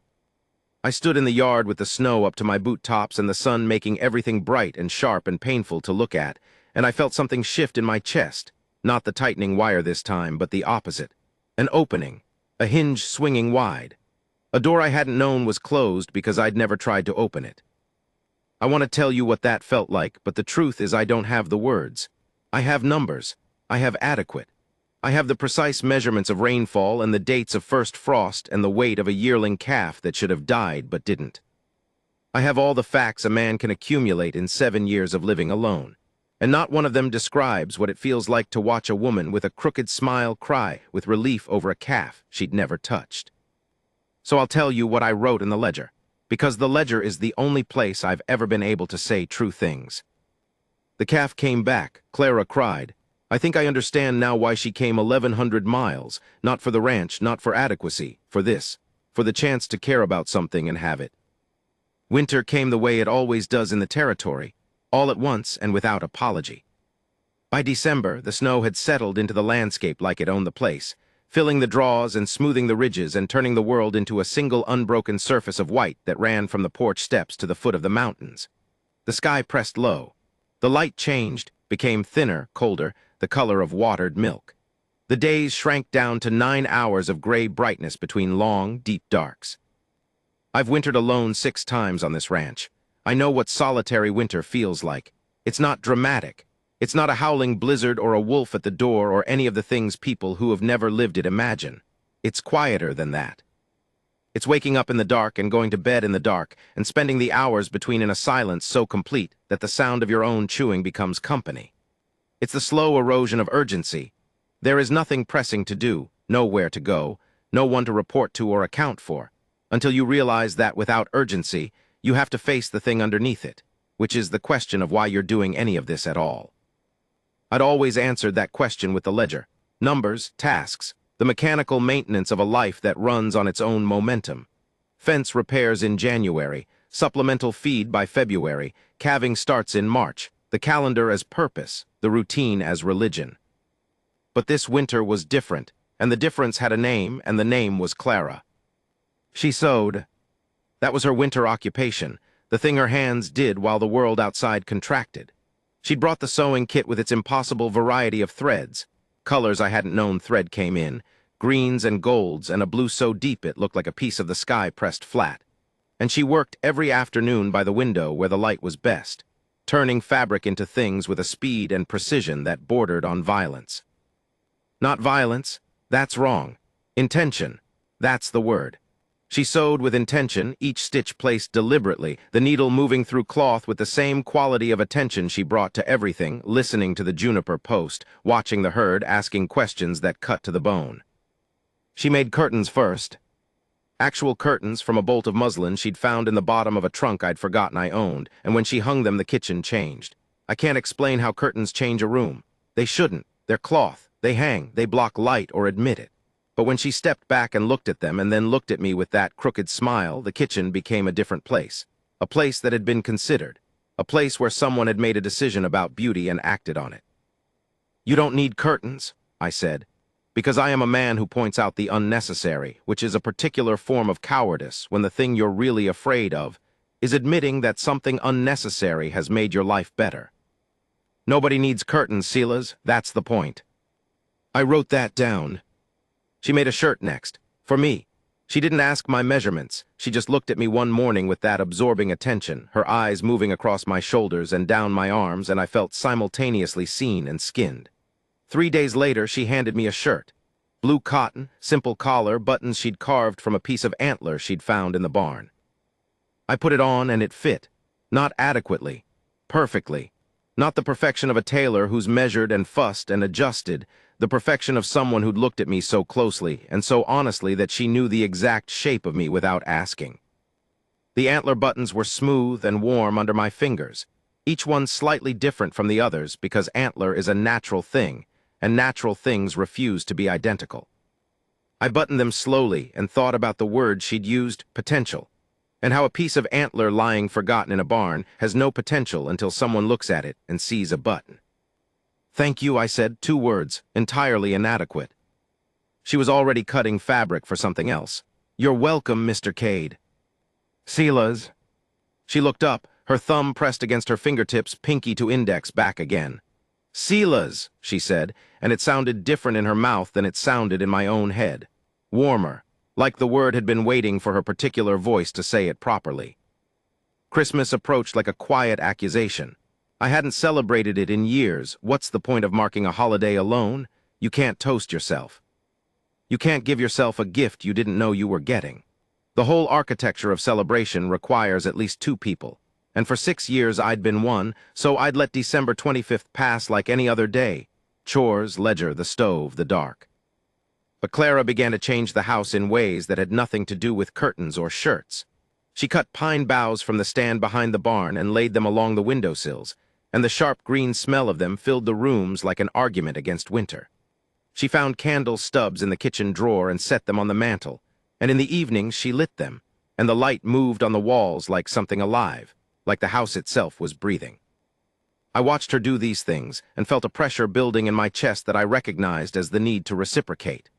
I stood in the yard with the snow up to my boot tops and the sun making everything bright and sharp and painful to look at, and I felt something shift in my chest, not the tightening wire this time, but the opposite. An opening, a hinge swinging wide. A door I hadn't known was closed because I'd never tried to open it. I want to tell you what that felt like, but the truth is I don't have the words. I have numbers. I have adequate. I have the precise measurements of rainfall and the dates of first frost and the weight of a yearling calf that should have died but didn't. I have all the facts a man can accumulate in 7 years of living alone, and not one of them describes what it feels like to watch a woman with a crooked smile cry with relief over a calf she'd never touched. So I'll tell you what I wrote in the ledger, because the ledger is the only place I've ever been able to say true things. "The calf came back," Clara cried. "I think I understand now why she came 1,100 miles, not for the ranch, not for adequacy, for this, for the chance to care about something and have it." Winter came the way it always does in the territory, all at once and without apology. By December, the snow had settled into the landscape like it owned the place, filling the draws and smoothing the ridges and turning the world into a single unbroken surface of white that ran from the porch steps to the foot of the mountains. The sky pressed low. The light changed, became thinner, colder, the color of watered milk. The days shrank down to 9 hours of gray brightness between long, deep darks. I've wintered alone 6 times on this ranch. I know what solitary winter feels like. It's not dramatic. It's not a howling blizzard or a wolf at the door or any of the things people who have never lived it imagine. It's quieter than that. It's waking up in the dark and going to bed in the dark and spending the hours between in a silence so complete that the sound of your own chewing becomes company. It's the slow erosion of urgency. There is nothing pressing to do, nowhere to go, no one to report to or account for, until you realize that without urgency, you have to face the thing underneath it, which is the question of why you're doing any of this at all. I'd always answered that question with the ledger. Numbers, tasks, the mechanical maintenance of a life that runs on its own momentum. Fence repairs in January, supplemental feed by February, calving starts in March, the calendar as purpose, the routine as religion. But this winter was different, and the difference had a name, and the name was Clara. She sewed. That was her winter occupation, the thing her hands did while the world outside contracted. She'd brought the sewing kit with its impossible variety of threads. Colors I hadn't known thread came in, greens and golds, and a blue so deep it looked like a piece of the sky pressed flat. And she worked every afternoon by the window where the light was best, turning fabric into things with a speed and precision that bordered on violence. Not violence, that's wrong. Intention, that's the word. She sewed with intention, each stitch placed deliberately, the needle moving through cloth with the same quality of attention she brought to everything, listening to the juniper post, watching the herd, asking questions that cut to the bone. She made curtains first. Actual curtains from a bolt of muslin she'd found in the bottom of a trunk I'd forgotten I owned, and when she hung them the kitchen changed. I can't explain how curtains change a room. They shouldn't. They're cloth. They hang. They block light or admit it. But when she stepped back and looked at them and then looked at me with that crooked smile, the kitchen became a different place. A place that had been considered. A place where someone had made a decision about beauty and acted on it. "You don't need curtains," I said, "because I am a man who points out the unnecessary, which is a particular form of cowardice when the thing you're really afraid of is admitting that something unnecessary has made your life better. Nobody needs curtains, Silas. That's the point. I wrote that down. She made a shirt next. For me. She didn't ask my measurements. She just looked at me one morning with that absorbing attention, her eyes moving across my shoulders and down my arms, and I felt simultaneously seen and skinned. 3 days later, she handed me a shirt. Blue cotton, simple collar, buttons she'd carved from a piece of antler she'd found in the barn. I put it on and it fit. Not adequately. Perfectly. Not the perfection of a tailor who's measured and fussed and adjusted, the perfection of someone who'd looked at me so closely and so honestly that she knew the exact shape of me without asking. The antler buttons were smooth and warm under my fingers, each one slightly different from the others because antler is a natural thing, and natural things refuse to be identical. I buttoned them slowly and thought about the word she'd used, potential, and how a piece of antler lying forgotten in a barn has no potential until someone looks at it and sees a button. Thank you, I said, 2 words, entirely inadequate. She was already cutting fabric for something else. You're welcome, Mr. Cade. Silas. She looked up, her thumb pressed against her fingertips, pinky to index, back again. Silas, she said, and it sounded different in her mouth than it sounded in my own head. Warmer, like the word had been waiting for her particular voice to say it properly. Christmas approached like a quiet accusation. I hadn't celebrated it in years. What's the point of marking a holiday alone? You can't toast yourself. You can't give yourself a gift you didn't know you were getting. The whole architecture of celebration requires at least 2 people, and for 6 years I'd been one, so I'd let December 25th pass like any other day. Chores, ledger, the stove, the dark. But Clara began to change the house in ways that had nothing to do with curtains or shirts. She cut pine boughs from the stand behind the barn and laid them along the windowsills, and the sharp green smell of them filled the rooms like an argument against winter. She found candle stubs in the kitchen drawer and set them on the mantel, and in the evenings she lit them, and the light moved on the walls like something alive, like the house itself was breathing. I watched her do these things and felt a pressure building in my chest that I recognized as the need to reciprocate.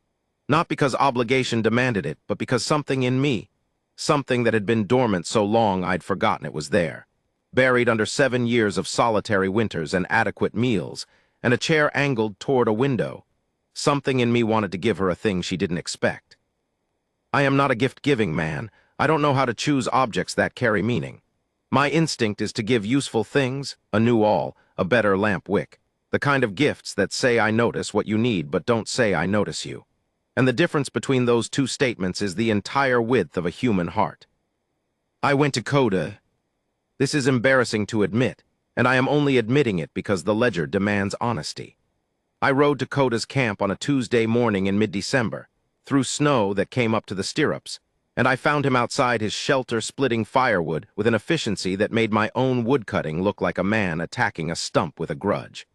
Not because obligation demanded it, but because something in me, something that had been dormant so long I'd forgotten it was there, buried under 7 years of solitary winters and adequate meals, and a chair angled toward a window. Something in me wanted to give her a thing she didn't expect. I am not a gift-giving man. I don't know how to choose objects that carry meaning. My instinct is to give useful things, a new awl, a better lamp wick, the kind of gifts that say I notice what you need but don't say I notice you. And the difference between those 2 statements is the entire width of a human heart. I went to Coda. This is embarrassing to admit, and I am only admitting it because the ledger demands honesty. I rode to Coda's camp on a Tuesday morning in mid-December, through snow that came up to the stirrups, and I found him outside his shelter splitting firewood with an efficiency that made my own woodcutting look like a man attacking a stump with a grudge.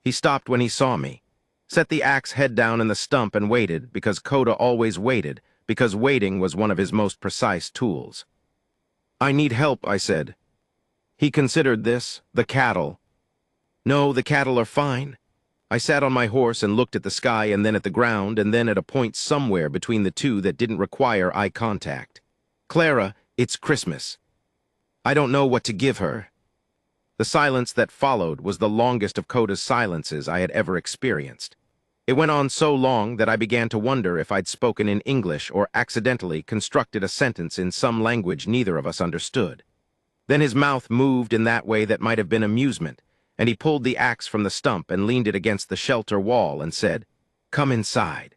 He stopped when he saw me, set the axe head down in the stump and waited, because Coda always waited, because waiting was one of his most precise tools. I need help, I said. He considered this, the cattle. No, the cattle are fine. I sat on my horse and looked at the sky and then at the ground and then at a point somewhere between the 2 that didn't require eye contact. Clara, it's Christmas. I don't know what to give her. The silence that followed was the longest of Coda's silences I had ever experienced. It went on so long that I began to wonder if I'd spoken in English or accidentally constructed a sentence in some language neither of us understood. Then his mouth moved in that way that might have been amusement, and he pulled the axe from the stump and leaned it against the shelter wall and said, "Come inside."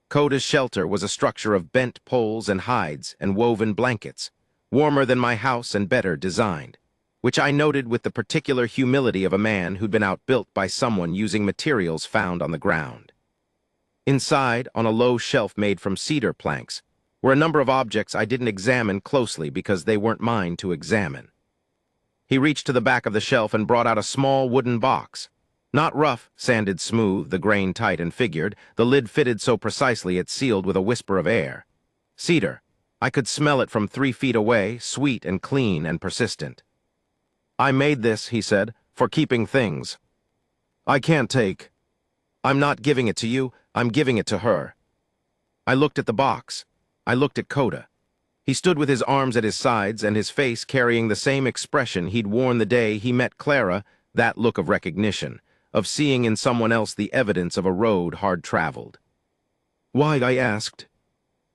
Coda's shelter was a structure of bent poles and hides and woven blankets, warmer than my house and better designed, which I noted with the particular humility of a man who'd been outbuilt by someone using materials found on the ground. Inside, on a low shelf made from cedar planks, were a number of objects I didn't examine closely because they weren't mine to examine. He reached to the back of the shelf and brought out a small wooden box. Not rough, sanded smooth, the grain tight and figured, the lid fitted so precisely it sealed with a whisper of air. Cedar. I could smell it from 3 feet away, sweet and clean and persistent. I made this, he said, for keeping things. I can't take. I'm not giving it to you, I'm giving it to her. I looked at the box. I looked at Coda. He stood with his arms at his sides and his face carrying the same expression he'd worn the day he met Clara, That look of recognition, of seeing in someone else the evidence of a road hard traveled. "Why?" I asked.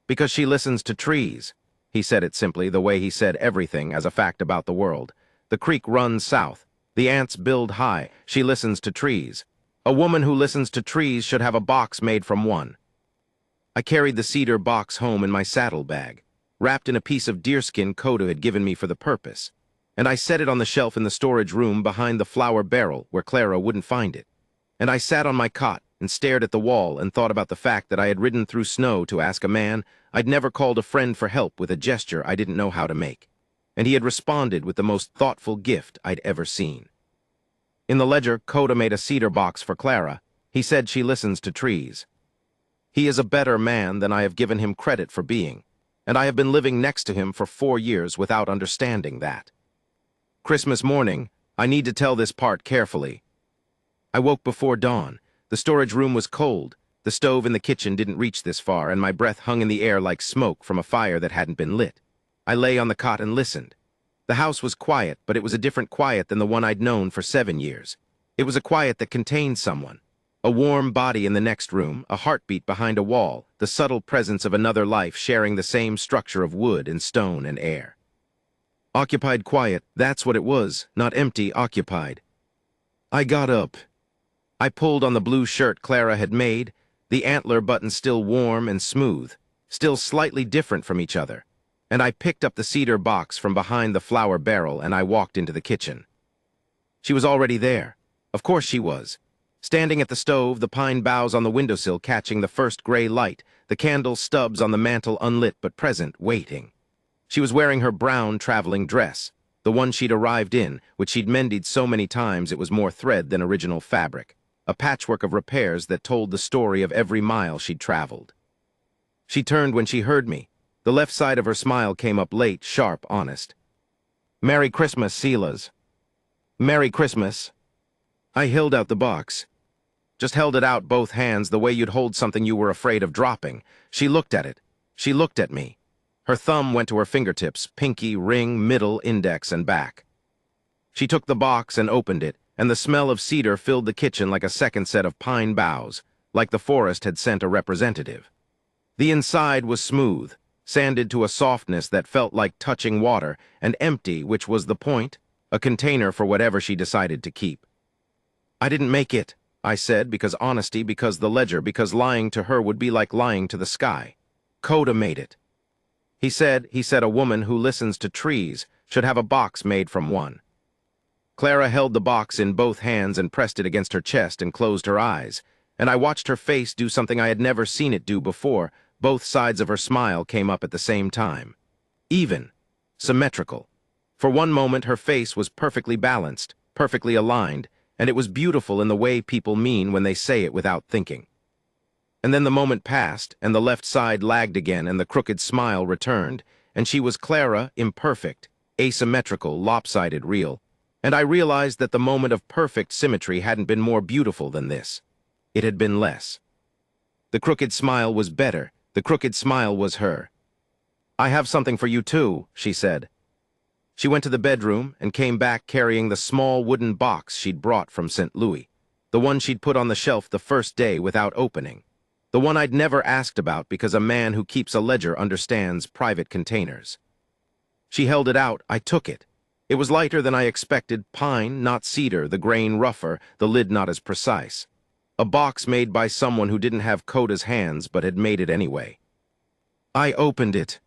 "Because she listens to trees." He said it simply, the way he said everything as a fact about the world. "The creek runs south. The ants build high. She listens to trees. A woman who listens to trees should have a box made from one." I carried the cedar box home in my saddlebag, wrapped in a piece of deerskin Coda had given me for the purpose, and I set it on the shelf in the storage room behind the flour barrel where Clara wouldn't find it. And I sat on my cot and stared at the wall and thought about the fact that I had ridden through snow to ask a man I'd never called a friend for help with a gesture I didn't know how to make, and he had responded with the most thoughtful gift I'd ever seen. In the ledger, Coda made a cedar box for Clara. He said she listens to trees. He is a better man than I have given him credit for being, and I have been living next to him for 4 years without understanding that. Christmas morning, I need to tell this part carefully. I woke before dawn. The storage room was cold. The stove in the kitchen didn't reach this far, and my breath hung in the air like smoke from a fire that hadn't been lit. I lay on the cot and listened. The house was quiet, but it was a different quiet than the one I'd known for 7 years. It was a quiet that contained someone. A warm body in the next room, a heartbeat behind a wall, the subtle presence of another life sharing the same structure of wood and stone and air. Occupied quiet, that's what it was, not empty, occupied. I got up. I pulled on the blue shirt Clara had made, the antler button still warm and smooth, still slightly different from each other, and I picked up the cedar box from behind the flour barrel and I walked into the kitchen. She was already there. Of course she was. Standing at the stove, the pine boughs on the windowsill catching the first gray light, the candle stubs on the mantel unlit but present, waiting. She was wearing her brown traveling dress, the one she'd arrived in, which she'd mended so many times it was more thread than original fabric, a patchwork of repairs that told the story of every mile she'd traveled. She turned when she heard me. The left side of her smile came up late, sharp, honest. "Merry Christmas, Silas." "Merry Christmas." I held out the box. Just held it out both hands the way you'd hold something you were afraid of dropping. She looked at it. She looked at me. Her thumb went to her fingertips, pinky, ring, middle, index, and back. She took the box and opened it, and the smell of cedar filled the kitchen like a second set of pine boughs, like the forest had sent a representative. The inside was smooth, sanded to a softness that felt like touching water, and empty, which was the point, a container for whatever she decided to keep. "I didn't make it," I said, because honesty, because the ledger, because lying to her would be like lying to the sky. "Coda made it." He said a woman who listens to trees should have a box made from one. Clara held the box in both hands and pressed it against her chest and closed her eyes, and I watched her face do something I had never seen it do before. Both sides of her smile came up at the same time. Even, symmetrical. For one moment her face was perfectly balanced, perfectly aligned, and it was beautiful in the way people mean when they say it without thinking. And then the moment passed, and the left side lagged again, and the crooked smile returned, and she was Clara, imperfect, asymmetrical, lopsided, real. And I realized that the moment of perfect symmetry hadn't been more beautiful than this. It had been less. The crooked smile was better. The crooked smile was her. "I have something for you too," she said. She went to the bedroom and came back carrying the small wooden box she'd brought from St. Louis, the one she'd put on the shelf the first day without opening, the one I'd never asked about because a man who keeps a ledger understands private containers. She held it out. I took it. It was lighter than I expected, pine, not cedar, the grain rougher, the lid not as precise. A box made by someone who didn't have Coda's hands but had made it anyway. I opened it.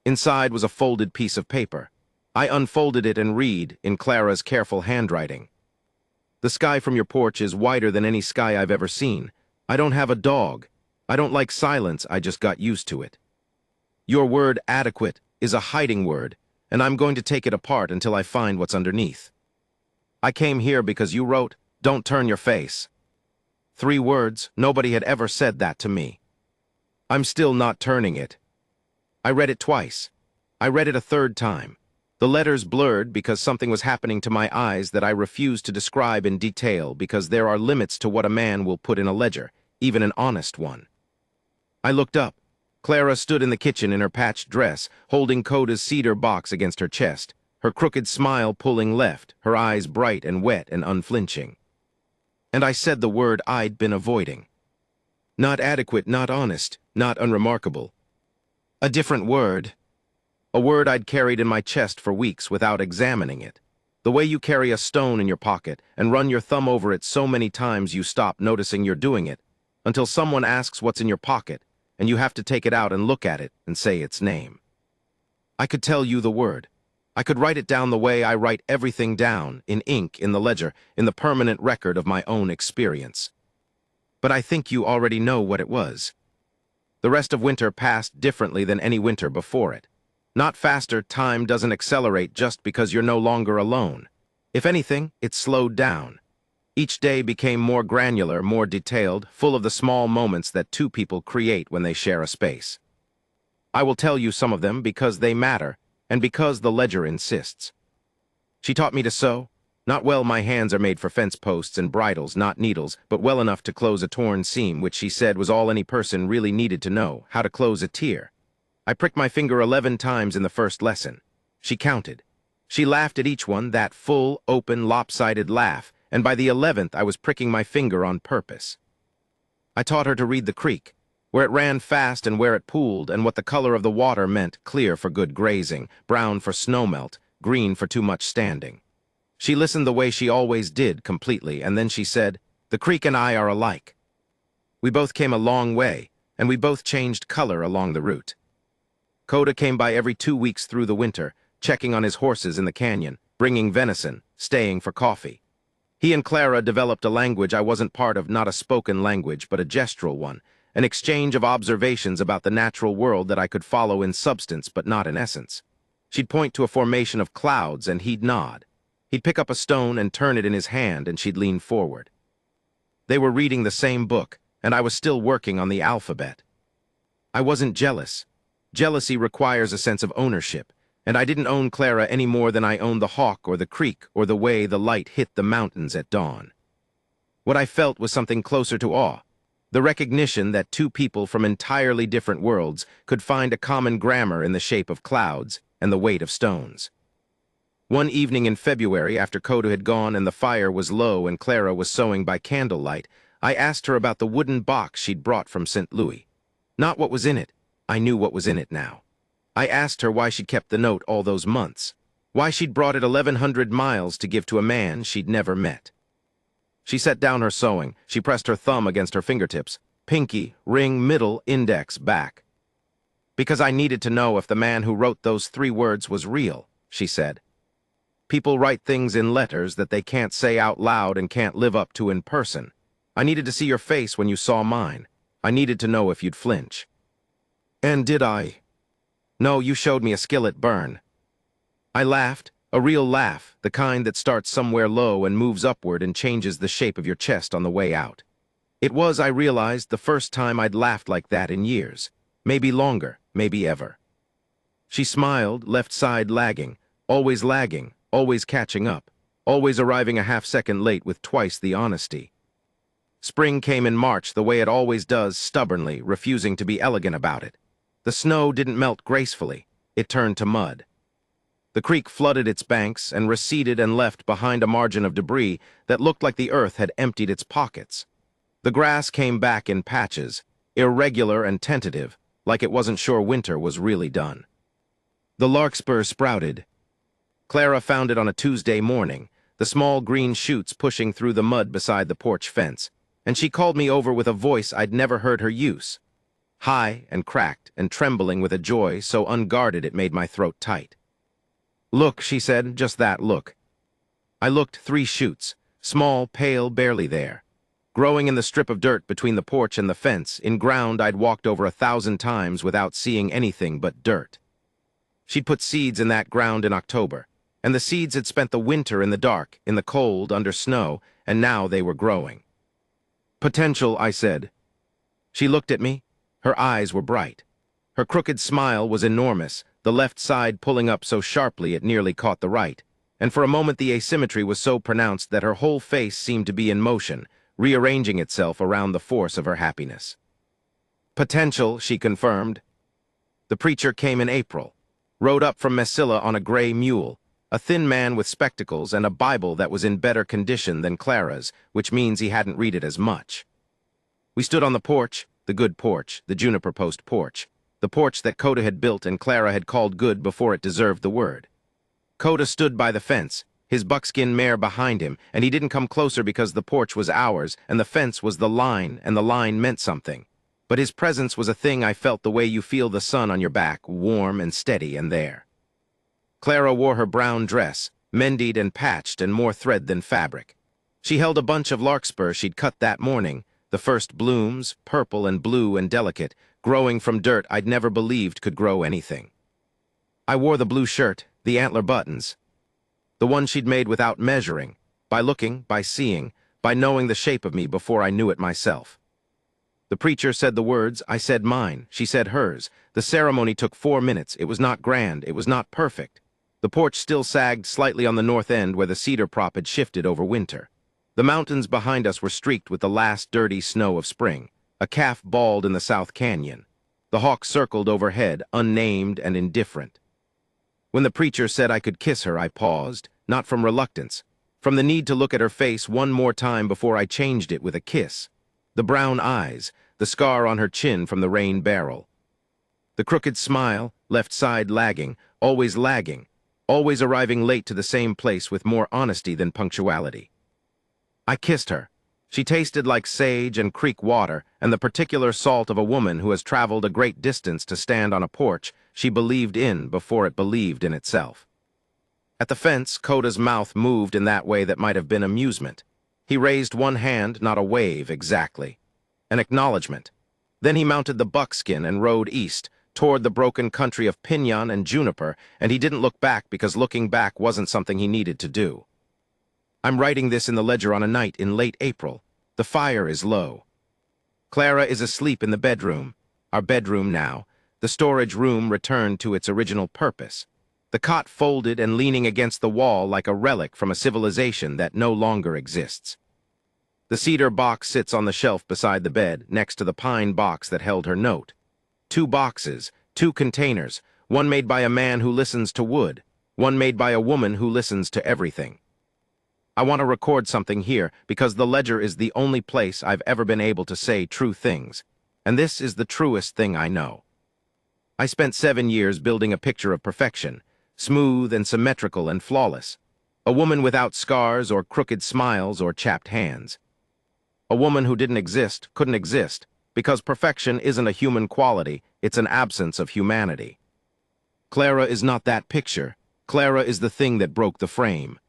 Inside was a folded piece of paper. I unfolded it and read, in Clara's careful handwriting. "The sky from your porch is wider than any sky I've ever seen. I don't have a dog. I don't like silence, I just got used to it. Your word adequate is a hiding word, and I'm going to take it apart until I find what's underneath. I came here because you wrote, 'Don't turn your face.' 3 words, nobody had ever said that to me. I'm still not turning it." I read it twice. I read it a third time. The letters blurred because something was happening to my eyes that I refused to describe in detail because there are limits to what a man will put in a ledger, even an honest one. I looked up. Clara stood in the kitchen in her patched dress, holding Coda's cedar box against her chest. her crooked smile pulling left, her eyes bright and wet and unflinching. And I said the word I'd been avoiding. Not adequate, not honest, not unremarkable. A different word. A word I'd carried in my chest for weeks without examining it. The way you carry a stone in your pocket and run your thumb over it so many times you stop noticing you're doing it, until someone asks what's in your pocket, and you have to take it out and look at it and say its name. I could tell you the word. I could write it down the way I write everything down, in ink, in the ledger, in the permanent record of my own experience. But I think you already know what it was. The rest of winter passed differently than any winter before it. Not faster, time doesn't accelerate just because you're no longer alone. If anything, it slowed down. Each day became more granular, more detailed, full of the small moments that two people create when they share a space. I will tell you some of them because they matter, and because the ledger insists. She taught me to sew. Not well, my hands are made for fence posts and bridles, not needles, but well enough to close a torn seam, which she said was all any person really needed to know, how to close a tear. I pricked my finger 11 times in the first lesson. She counted. She laughed at each one, that full, open, lopsided laugh, and by the 11th I was pricking my finger on purpose. I taught her to read the creek, where it ran fast and where it pooled, and what the color of the water meant, clear for good grazing, brown for snowmelt, green for too much standing. She listened the way she always did, completely, and then she said, "The creek and I are alike." We both came a long way, and we both changed color along the route. Coda came by every 2 weeks through the winter, checking on his horses in the canyon, bringing venison, staying for coffee. He and Clara developed a language I wasn't part of, not a spoken language, but a gestural one, an exchange of observations about the natural world that I could follow in substance but not in essence. She'd point to a formation of clouds and he'd nod. He'd pick up a stone and turn it in his hand and she'd lean forward. They were reading the same book, and I was still working on the alphabet. I wasn't jealous. Jealousy requires a sense of ownership, and I didn't own Clara any more than I owned the hawk or the creek or the way the light hit the mountains at dawn. What I felt was something closer to awe, the recognition that two people from entirely different worlds could find a common grammar in the shape of clouds and the weight of stones. One evening in February, after Coda had gone and the fire was low and Clara was sewing by candlelight, I asked her about the wooden box she'd brought from St. Louis. Not what was in it. I knew what was in it now. I asked her why she'd kept the note all those months, why she'd brought it 1,100 miles to give to a man she'd never met. She set down her sewing. She pressed her thumb against her fingertips, pinky, ring, middle, index, back. "Because I needed to know if the man who wrote those 3 words was real," she said. "People write things in letters that they can't say out loud and can't live up to in person. I needed to see your face when you saw mine. I needed to know if you'd flinch." "And did I?" "No, you showed me a skillet burn." I laughed, a real laugh, the kind that starts somewhere low and moves upward and changes the shape of your chest on the way out. It was, I realized, the first time I'd laughed like that in years. Maybe longer, maybe ever. She smiled, left side lagging, always catching up, always arriving a half-second late with twice the honesty. Spring came in March the way it always does, stubbornly, refusing to be elegant about it. The snow didn't melt gracefully. It turned to mud. The creek flooded its banks and receded and left behind a margin of debris that looked like the earth had emptied its pockets. The grass came back in patches, irregular and tentative, like it wasn't sure winter was really done. The larkspur sprouted. Clara found it on a Tuesday morning, the small green shoots pushing through the mud beside the porch fence, and she called me over with a voice I'd never heard her use. High and cracked and trembling with a joy so unguarded it made my throat tight. "Look," she said, "just that, look." I looked. 3 shoots, small, pale, barely there. Growing in the strip of dirt between the porch and the fence, in ground I'd walked over 1,000 times without seeing anything but dirt. She'd put seeds in that ground in October, and the seeds had spent the winter in the dark, in the cold, under snow, and now they were growing. "Potential," I said. She looked at me. Her eyes were bright. Her crooked smile was enormous, the left side pulling up so sharply it nearly caught the right, and for a moment the asymmetry was so pronounced that her whole face seemed to be in motion, rearranging itself around the force of her happiness. "Potential," she confirmed. The preacher came in April, rode up from Mesilla on a gray mule, A thin man with spectacles and a Bible that was in better condition than Clara's, which means he hadn't read it as much. We stood on the porch, the good porch, the Juniper Post porch, the porch that Coda had built and Clara had called good before it deserved the word. Coda stood by the fence, his buckskin mare behind him, and he didn't come closer because the porch was ours and the fence was the line and the line meant something. But his presence was a thing I felt the way you feel the sun on your back, warm and steady and there. Clara wore her brown dress, mended and patched and more thread than fabric. She held a bunch of larkspur she'd cut that morning, the first blooms, purple and blue and delicate, growing from dirt I'd never believed could grow anything. I wore the blue shirt, the antler buttons, the one she'd made without measuring, by looking, by seeing, by knowing the shape of me before I knew it myself. The preacher said the words, I said mine, she said hers. The ceremony took 4 minutes. It was not grand, it was not perfect. The porch still sagged slightly on the north end where the cedar prop had shifted over winter. The mountains behind us were streaked with the last dirty snow of spring. A calf bawled in the South Canyon. The hawk circled overhead, unnamed and indifferent. When the preacher said I could kiss her, I paused, not from reluctance, from the need to look at her face one more time before I changed it with a kiss. The brown eyes, the scar on her chin from the rain barrel. The crooked smile, left side lagging, always arriving late to the same place with more honesty than punctuality. I kissed her. She tasted like sage and creek water and the particular salt of a woman who has traveled a great distance to stand on a porch she believed in before it believed in itself. At the fence, Coda's mouth moved in that way that might have been amusement. He raised one hand, not a wave exactly. An acknowledgement. Then he mounted the buckskin and rode east, toward the broken country of Pinon and Juniper, and he didn't look back because looking back wasn't something he needed to do. I'm writing this in the ledger on a night in late April. The fire is low. Clara is asleep in the bedroom. Our bedroom now. The storage room returned to its original purpose. The cot folded and leaning against the wall like a relic from a civilization that no longer exists. The cedar box sits on the shelf beside the bed, next to the pine box that held her note. 2 boxes, 2 containers, one made by a man who listens to wood, one made by a woman who listens to everything. I want to record something here because the ledger is the only place I've ever been able to say true things, and this is the truest thing I know. I spent 7 years building a picture of perfection, smooth and symmetrical and flawless. A woman without scars or crooked smiles or chapped hands. A woman who didn't exist, couldn't exist, because perfection isn't a human quality, it's an absence of humanity. Clara is not that picture. Clara is the thing that broke the frame.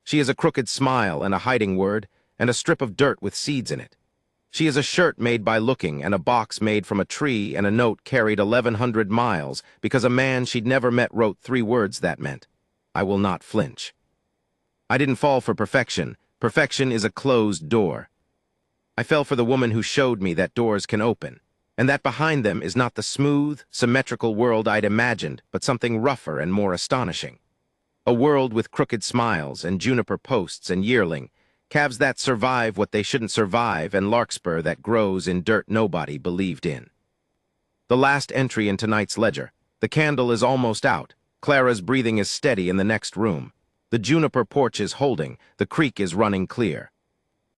She is a crooked smile and a hiding word, and a strip of dirt with seeds in it. She is a shirt made by looking and a box made from a tree and a note carried 1,100 miles because a man she'd never met wrote 3 words that meant, I will not flinch. I didn't fall for perfection. Perfection is a closed door. I fell for the woman who showed me that doors can open, and that behind them is not the smooth, symmetrical world I'd imagined, but something rougher and more astonishing. A world with crooked smiles and juniper posts and yearling, calves that survive what they shouldn't survive, and larkspur that grows in dirt nobody believed in. The last entry in tonight's ledger. The candle is almost out. Clara's breathing is steady in the next room. The juniper porch is holding. The creek is running clear.